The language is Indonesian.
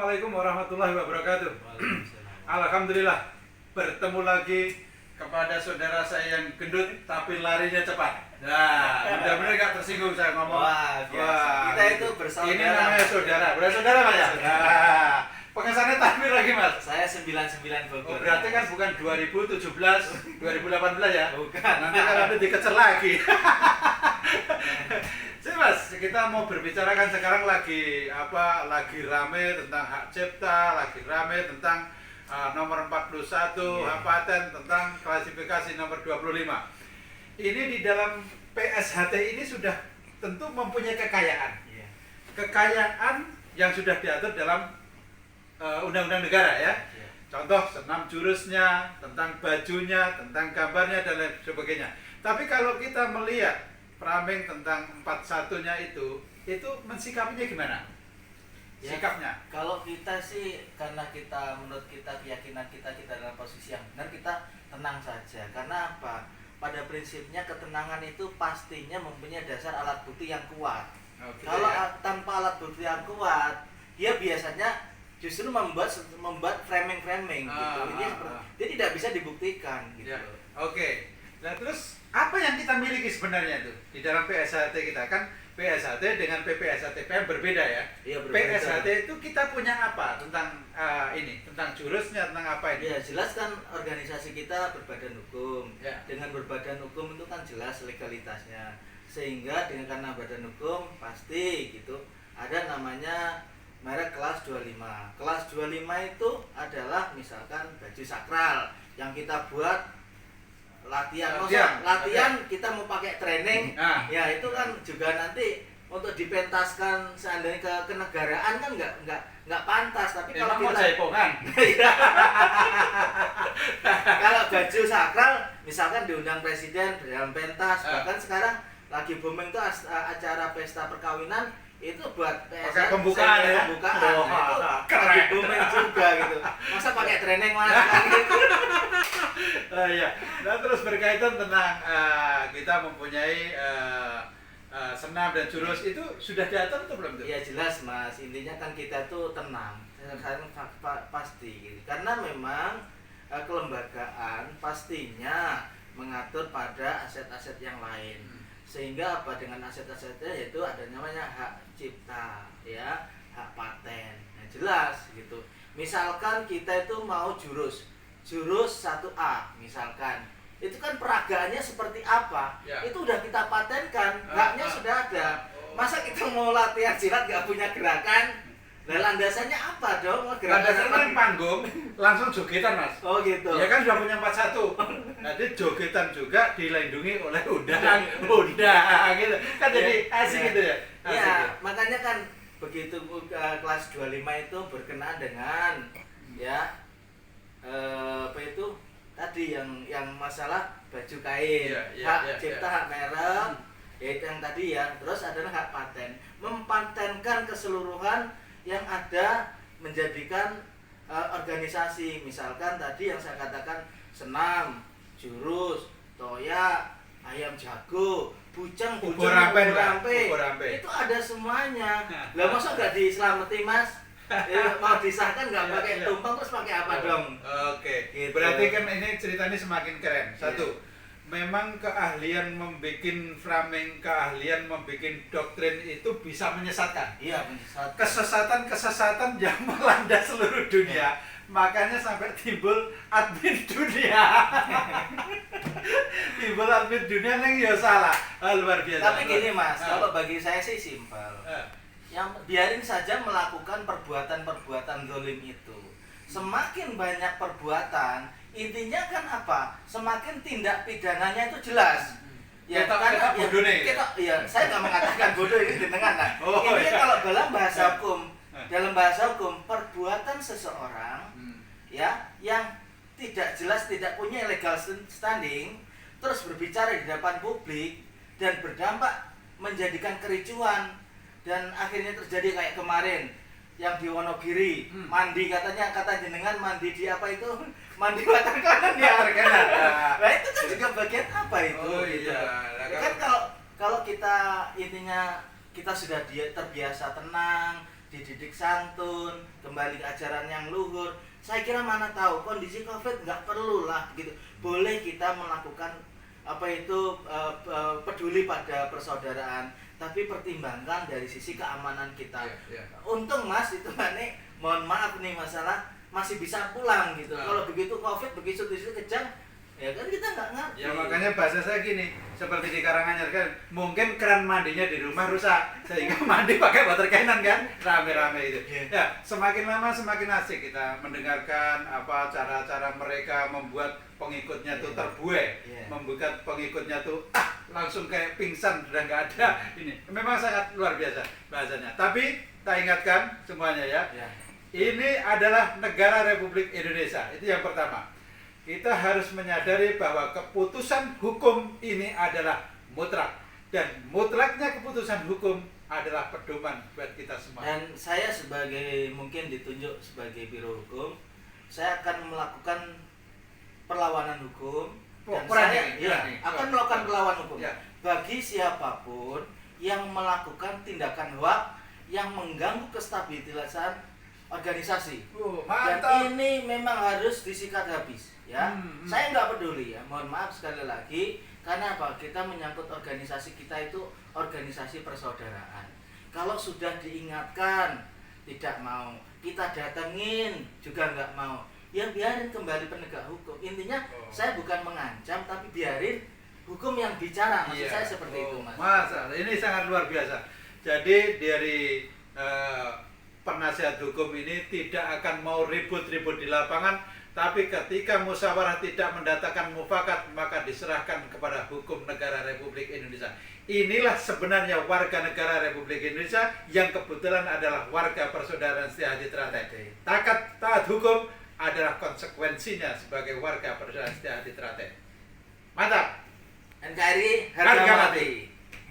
Assalamualaikum warahmatullahi wabarakatuh. Waalaikumsalam. Alhamdulillah bertemu lagi kepada saudara saya yang gendut tapi larinya cepat. Nah, mudah-mudahan gak tersinggung saya ngomong. Wah, biasa. Kita itu bersaudara. Ini namanya saudara. Bersaudara Mas ya? Nah, pengesannya takbir lagi Mas. Saya 99 Oh, Bogor. berarti kan bukan 2017, 2018 ya? Bukan. Nanti kalau nanti dikecer lagi. Sih Mas, kita mau berbicarakan sekarang lagi Lagi rame tentang hak cipta, lagi rame tentang nomor 41 hak paten, tentang klasifikasi nomor 25. Ini di dalam PSHT ini sudah tentu mempunyai kekayaan. Iya. Kekayaan yang sudah diatur dalam undang-undang negara ya. Iya. Contoh senam jurusnya, tentang bajunya, tentang gambarnya dan lain sebagainya. Tapi kalau kita melihat framing tentang 41-nya itu mensikapinya gimana? Ya, Sikapnya. kalau kita sih karena menurut kita keyakinan kita dalam posisi yang benar, kita tenang saja. Karena apa? Pada prinsipnya ketenangan itu pastinya mempunyai dasar alat bukti yang kuat. Oke, Kalau ya. tanpa alat bukti yang kuat, dia biasanya justru membuat framing gitu. Dia tidak bisa dibuktikan gitu. Ya. Oke. Nah terus apa yang kita miliki sebenarnya itu di dalam PSHT kita? Kan PSHT dengan PPSHTPM berbeda ya. Iya, berbeda. PSHT itu kita punya apa tentang tentang jurusnya, tentang apa ini? Ya jelas kan organisasi kita berbadan hukum. Ya. Dengan berbadan hukum itu kan jelas legalitasnya. Sehingga dengan karena badan hukum pasti gitu ada namanya merek kelas 25. Kelas 25 itu adalah misalkan baju sakral yang kita buat latihan kita mau pakai training. Nah. Ya itu kan juga nanti untuk dipentaskan seandainya ke kenegaraan kan nggak pantas. Tapi kalau Emang mau kita jaipongan? kalau baju sakral misalkan diundang presiden dalam pentas, bahkan sekarang lagi booming tuh acara pesta perkawinan itu buat Pakai pembukaan ya? pembukaan. Oh, Nah, itu keren. lagi booming juga gitu. Masa pakai training mas gitu. Iya. Nah terus berkaitan tentang kita mempunyai senam dan jurus itu sudah diatur atau belum tuh? Ya jelas mas, intinya kan kita tuh tenang, pasti gitu. Karena memang kelembagaan pastinya mengatur pada aset-aset yang lain. Sehingga apa dengan aset-asetnya yaitu ada namanya hak cipta, ya, hak paten. Nah, jelas gitu. Misalkan kita itu mau jurus 1A misalkan. Itu kan peragaannya seperti apa? Ya. Itu udah kita patenkan, haknya sudah ada. Masa kita mau latihan silat nggak punya gerakan? Nah, landasannya apa dong? Landasan kan panggung, langsung jogetan mas. Oh gitu. Ya kan sudah punya 41. Nanti jogetan juga dilindungi oleh undang gitu. Kan jadi asik gitu ya. Asik Ya, ya. makanya kan begitu kelas 25 itu berkenaan dengan ya apa itu tadi yang masalah baju kain, hak cipta, hak merek, yaitu yang tadi ya. Terus adalah hak paten, mempatenkan keseluruhan yang ada menjadikan organisasi. Misalkan tadi yang saya katakan senam, jurus, toya, ayam jago, bujang, Bubur rampe. itu ada semuanya. Lah masa nggak diselamati mas? Mau disahkan nggak pakai tumpeng terus pakai apa dong? Oke. Gitu. Berarti kan ini ceritanya semakin keren. Satu, memang keahlian membuat framing, keahlian membuat doktrin itu bisa menyesatkan. Iya, menyesatkan. Kesesatan yang melanda seluruh dunia. Makanya sampai timbul admin dunia. Timbul admin dunia yang ya salah. Luar biasa. Tapi gini mas, kalau bagi saya sih simpel. Yang biarin saja melakukan perbuatan-perbuatan zalim itu. Semakin banyak perbuatan, intinya kan apa? Semakin tindak pidananya itu jelas. Ya kita bodoh nih. Saya nggak mengatakan bodoh ini dengan lah. Intinya kalau dalam bahasa hukum, perbuatan seseorang ya yang tidak jelas, tidak punya legal standing, terus berbicara di depan publik dan berdampak menjadikan kericuan. Dan akhirnya terjadi kayak kemarin yang di Wonogiri, mandi kata jenengan mandi di apa itu? Mandi water kanan ya. Nah itu kan juga bagian apa itu? Oh gitu. iya. Kan kalau kita intinya kita sudah terbiasa tenang, dididik santun, kembali ke ajaran yang luhur. Saya kira mana tahu kondisi COVID nggak perlu lah begitu. Boleh kita melakukan peduli pada persaudaraan, tapi pertimbangkan dari sisi keamanan kita. Untung Mas itu mohon maaf nih masalah masih bisa pulang gitu. Kalau begitu COVID begitu kejang, ya kan kita nggak ngerti. Ya makanya bahasa saya gini, seperti di Karanganyar kan, mungkin keran mandinya di rumah rusak sehingga mandi pakai water cannon kan, rame-rame itu. Ya semakin lama semakin asik kita mendengarkan cara-cara mereka membuat pengikutnya tuh terbuai, membuat pengikutnya tuh langsung kayak pingsan, sudah nggak ada ini. Memang sangat luar biasa bahasanya. Tapi tak ingatkan semuanya ya. Ini adalah negara Republik Indonesia. Itu yang pertama. Kita harus menyadari bahwa keputusan hukum ini adalah mutlak. Dan mutlaknya keputusan hukum adalah pedoman buat kita semua. Dan saya sebagai mungkin ditunjuk sebagai biro hukum, saya akan melakukan perlawanan hukum. Dan saya akan melakukan perlawanan hukum bagi siapapun yang melakukan tindakan hoak yang mengganggu kestabilitasan organisasi. Dan ini memang harus disikat habis ya. Saya nggak peduli ya, mohon maaf sekali lagi, karena apa? Kita menyangkut organisasi kita itu organisasi persaudaraan. Kalau sudah diingatkan tidak mau, kita datengin juga nggak mau, ya biarin kembali penegak hukum. Intinya saya bukan mengancam, tapi biarin hukum yang bicara. Maksud saya seperti itu Mas. Ini sangat luar biasa. Jadi dari penasihat hukum ini tidak akan mau ribut-ribut di lapangan, tapi ketika musyawarah tidak mendatangkan mufakat, maka diserahkan kepada hukum negara Republik Indonesia. Inilah sebenarnya warga negara Republik Indonesia yang kebetulan adalah warga persaudaraan Setiahati Teratai. Taat hukum adalah konsekuensinya sebagai warga persaudaraan Setiahati Teratai. Mantap. NKRI harga mati.